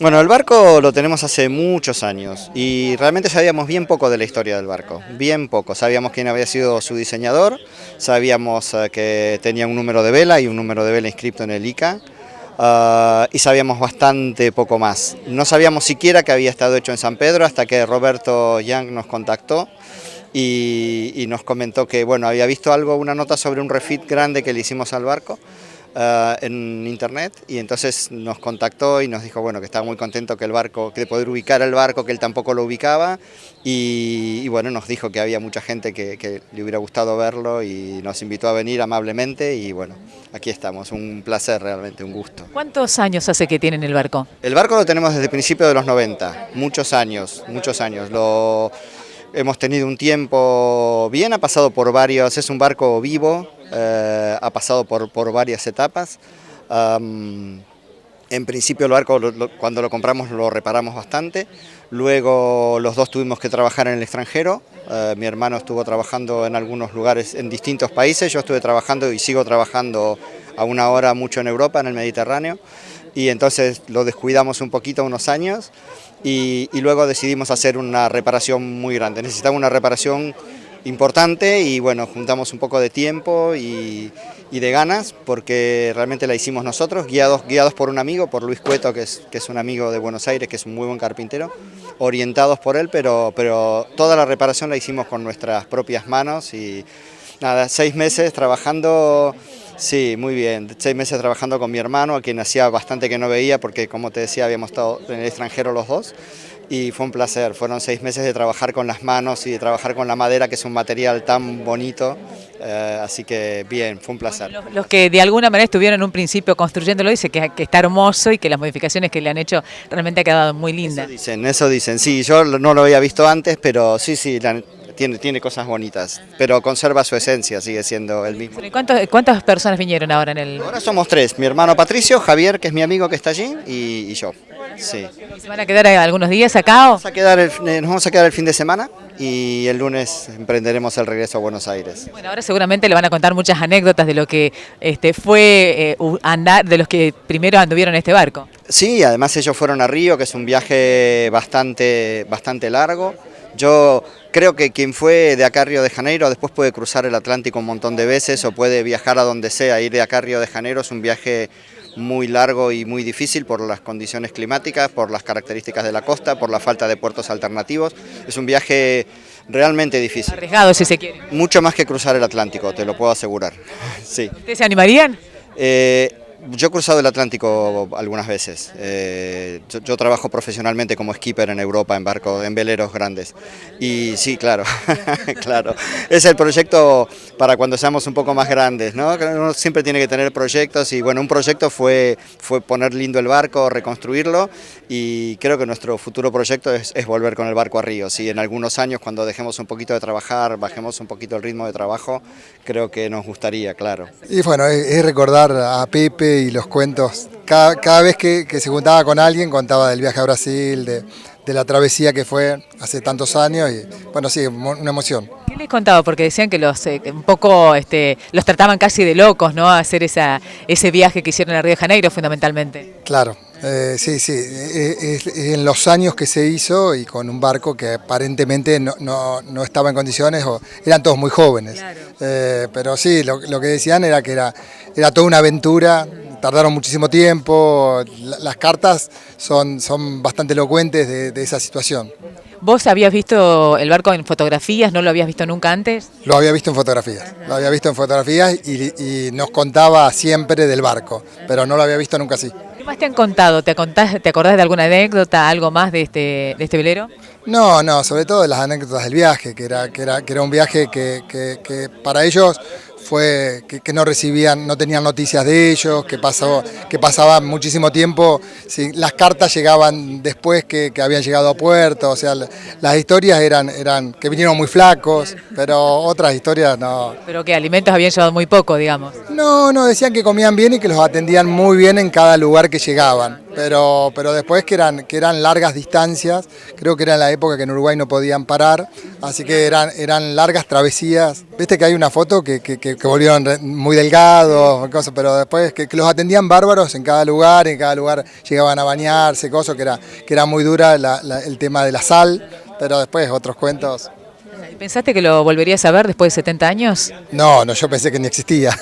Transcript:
Bueno, el barco lo tenemos hace muchos años y realmente sabíamos bien poco de la historia del barco, bien poco. Sabíamos quién había sido su diseñador, sabíamos que tenía un número de vela y un número de vela inscrito en el ICA, y sabíamos bastante poco más. No sabíamos siquiera que había estado hecho en San Pedro hasta que Roberto Young nos contactó y nos comentó que bueno, había visto algo, una nota sobre un refit grande que le hicimos al barco en internet, y entonces nos contactó y nos dijo bueno, que estaba muy contento que el barco, de poder ubicar el barco, que él tampoco lo ubicaba, y bueno, nos dijo que había mucha gente que le hubiera gustado verlo y nos invitó a venir amablemente y bueno, aquí estamos, un placer realmente, un gusto. ¿Cuántos años hace que tienen el barco? El barco lo tenemos desde principios de los 90, muchos años, muchos años. Hemos tenido un tiempo bien, ha pasado por varios, es un barco vivo, ha pasado por varias etapas. En principio el barco cuando lo compramos lo reparamos bastante, luego los dos tuvimos que trabajar en el extranjero, mi hermano estuvo trabajando en algunos lugares en distintos países, yo estuve trabajando y sigo trabajando a una hora mucho en Europa, en el Mediterráneo, y entonces lo descuidamos un poquito unos años y luego decidimos hacer una reparación muy grande. Necesitamos una reparación importante y bueno, juntamos un poco de tiempo y de ganas porque realmente la hicimos nosotros, guiados por un amigo, por Luis Cueto, que es un amigo de Buenos Aires, que es un muy buen carpintero, orientados por él, pero toda la reparación la hicimos con nuestras propias manos y nada, 6 meses trabajando. Sí, muy bien. 6 meses trabajando con mi hermano, a quien hacía bastante que no veía, porque como te decía, habíamos estado en el extranjero los dos, y fue un placer. Fueron 6 meses de trabajar con las manos y de trabajar con la madera, que es un material tan bonito, así que bien, fue un placer. Bueno, los que de alguna manera estuvieron en un principio construyéndolo dicen que está hermoso y que las modificaciones que le han hecho realmente ha quedado muy linda. Eso dicen. Sí, yo no lo había visto antes, pero sí, tiene cosas bonitas, pero conserva su esencia, sigue siendo el mismo. ¿Y cuántas personas vinieron ahora en el...? Ahora somos 3, mi hermano Patricio, Javier, que es mi amigo que está allí, y yo. Sí. ¿Se van a quedar algunos días acá? Nos vamos a quedar el fin de semana y el lunes emprenderemos el regreso a Buenos Aires. Bueno, ahora seguramente le van a contar muchas anécdotas de lo que fue andar, de los que primero anduvieron en este barco. Sí, además ellos fueron a Río, que es un viaje bastante largo. Yo creo que quien fue de acá a Río de Janeiro después puede cruzar el Atlántico un montón de veces o puede viajar a donde sea. Ir de acá a Río de Janeiro es un viaje muy largo y muy difícil por las condiciones climáticas, por las características de la costa, por la falta de puertos alternativos. Es un viaje realmente difícil. Arriesgado, si se quiere. Mucho más que cruzar el Atlántico, te lo puedo asegurar. Sí. ¿Ustedes se animarían? Yo he cruzado el Atlántico algunas veces. Yo trabajo profesionalmente como skipper en Europa, en barcos, en veleros grandes. Y sí, claro, claro. Es el proyecto para cuando seamos un poco más grandes, ¿no? Uno siempre tiene que tener proyectos y bueno, un proyecto fue poner lindo el barco, reconstruirlo, y creo que nuestro futuro proyecto es volver con el barco a Río. Si en algunos años, cuando dejemos un poquito de trabajar, bajemos un poquito el ritmo de trabajo, creo que nos gustaría, claro. Y bueno, es recordar a Pepe y los cuentos. Cada vez que se juntaba con alguien contaba del viaje a Brasil, de la travesía que fue hace tantos años y bueno, sí, una emoción. ¿Qué les contaba? Porque decían que un poco los trataban casi de locos, ¿no? A hacer ese viaje que hicieron a Río de Janeiro fundamentalmente. Claro, sí, en los años que se hizo y con un barco que aparentemente no estaba en condiciones, o eran todos muy jóvenes. Claro. Pero sí, lo que decían era que era toda una aventura, tardaron muchísimo tiempo, las cartas son bastante elocuentes de esa situación. ¿Vos habías visto el barco en fotografías? ¿No lo habías visto nunca antes? Lo había visto en fotografías, lo había visto en fotografías y nos contaba siempre del barco, pero no lo había visto nunca así. ¿Qué más te han contado? ¿Te acordás de alguna anécdota, algo más de este velero? No, sobre todo de las anécdotas del viaje, que era un viaje que para ellos fue que no recibían, no tenían noticias de ellos, que pasaba muchísimo tiempo, sí, las cartas llegaban después que habían llegado a puerto, o sea, las historias eran que vinieron muy flacos, pero otras historias no. ¿Pero qué, alimentos habían llevado muy poco, digamos? No, decían que comían bien y que los atendían muy bien en cada lugar que llegaban. pero después que eran largas distancias, creo que era en la época que en Uruguay no podían parar, así que eran largas travesías. Viste que hay una foto que volvieron muy delgados, cosas, pero después que los atendían bárbaros en cada lugar llegaban a bañarse, cosas que era muy dura el tema de la sal, pero después otros cuentos. ¿Pensaste que lo volverías a ver después de 70 años? No, yo pensé que ni existía.